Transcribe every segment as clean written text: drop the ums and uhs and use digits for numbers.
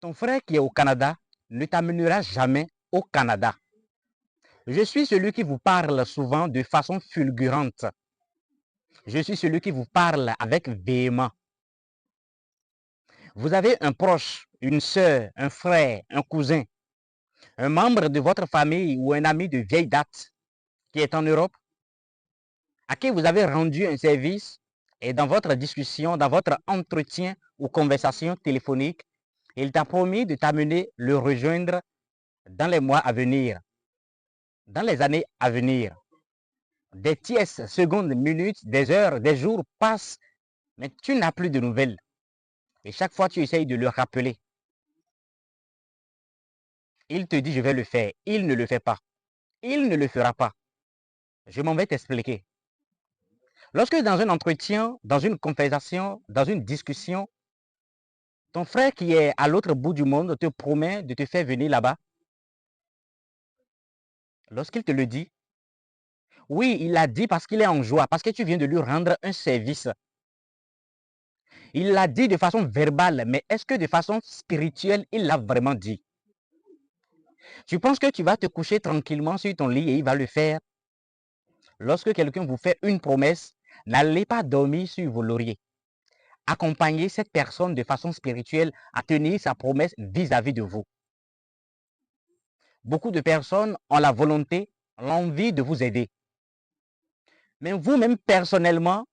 Ton frère qui est au Canada ne t'amènera jamais au Canada. Je suis celui qui vous parle souvent de façon fulgurante. Je suis celui qui vous parle avec véhément. Vous avez un proche, une sœur, un frère, un cousin, un membre de votre famille ou un ami de vieille date qui est en Europe, à qui vous avez rendu un service et dans votre discussion, dans votre entretien ou conversation téléphonique, il t'a promis de t'amener le rejoindre dans les mois à venir, dans les années à venir. Des tierces, secondes, minutes, des heures, des jours passent, mais tu n'as plus de nouvelles. Et chaque fois, tu essayes de le rappeler. Il te dit, je vais le faire. Il ne le fait pas. Il ne le fera pas. Je m'en vais t'expliquer. Lorsque dans un entretien, dans une conversation, dans une discussion, ton frère qui est à l'autre bout du monde te promet de te faire venir là-bas, lorsqu'il te le dit, oui, il l'a dit parce qu'il est en joie, parce que tu viens de lui rendre un service. Il l'a dit de façon verbale, mais est-ce que de façon spirituelle, il l'a vraiment dit? Tu penses que tu vas te coucher tranquillement sur ton lit et il va le faire? Lorsque quelqu'un vous fait une promesse, n'allez pas dormir sur vos lauriers. Accompagnez cette personne de façon spirituelle à tenir sa promesse vis-à-vis de vous. Beaucoup de personnes ont la volonté, l'envie de vous aider. Mais vous-même, personnellement,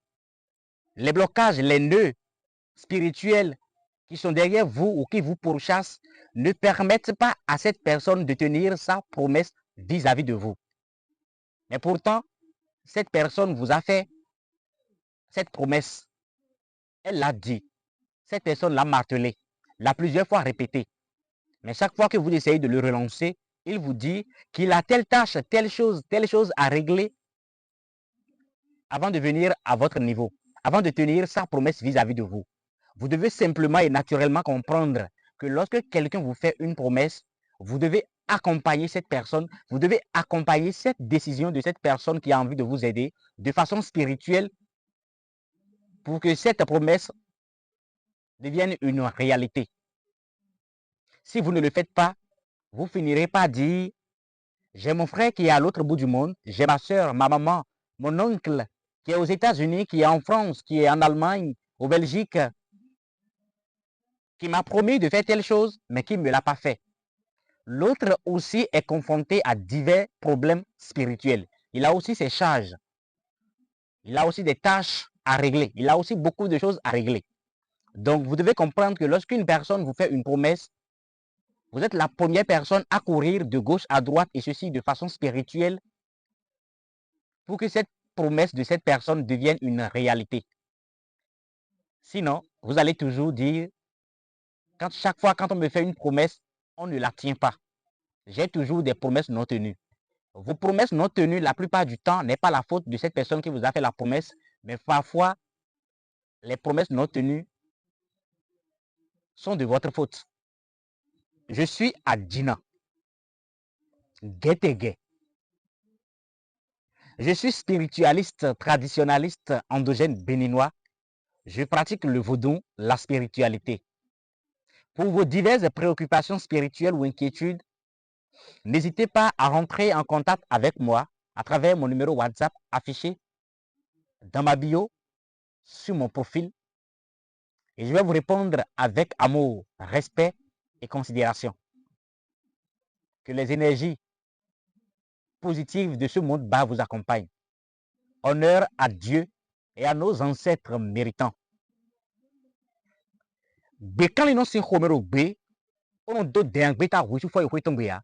les blocages, les nœuds spirituels qui sont derrière vous ou qui vous pourchassent ne permettent pas à cette personne de tenir sa promesse vis-à-vis de vous. Mais pourtant, cette personne vous a fait cette promesse. Elle l'a dit. Cette personne l'a martelé, l'a plusieurs fois répété. Mais chaque fois que vous essayez de le relancer, il vous dit qu'il a telle tâche, telle chose à régler avant de venir à votre niveau, avant de tenir sa promesse vis-à-vis de vous. Vous devez simplement et naturellement comprendre que lorsque quelqu'un vous fait une promesse, vous devez accompagner cette personne, vous devez accompagner cette décision de cette personne qui a envie de vous aider de façon spirituelle pour que cette promesse devienne une réalité. Si vous ne le faites pas, vous finirez par dire, j'ai mon frère qui est à l'autre bout du monde, j'ai ma soeur, ma maman, mon oncle qui est aux États-Unis, qui est en France, qui est en Allemagne, au Belgique, qui m'a promis de faire telle chose, mais qui ne me l'a pas fait. L'autre aussi est confronté à divers problèmes spirituels. Il a aussi ses charges. Il a aussi des tâches à régler. Il a aussi beaucoup de choses à régler. Donc, vous devez comprendre que lorsqu'une personne vous fait une promesse, vous êtes la première personne à courir de gauche à droite et ceci de façon spirituelle pour que cette promesse de cette personne devienne une réalité. Sinon, vous allez toujours dire, chaque fois quand on me fait une promesse, on ne la tient pas. J'ai toujours des promesses non tenues. Vos promesses non tenues, la plupart du temps, n'est pas la faute de cette personne qui vous a fait la promesse, mais parfois, les promesses non tenues sont de votre faute. Je suis à Dina, Guétégué. Je suis spiritualiste, traditionnaliste, endogène béninois. Je pratique le vaudou, la spiritualité. Pour vos diverses préoccupations spirituelles ou inquiétudes, n'hésitez pas à rentrer en contact avec moi à travers mon numéro WhatsApp affiché dans ma bio, sur mon profil. Et je vais vous répondre avec amour, respect et considération. Que les énergies positives de ce monde bas vous accompagnent. Honneur à Dieu et à nos ancêtres méritants. Bekali no sin homero be, ono do den gbeta wishu fo ihwe tombe ya.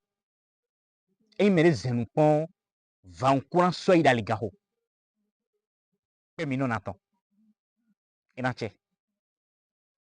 E mere zenu pon van kuran so idaligaho. Pe mi no naton. Inache.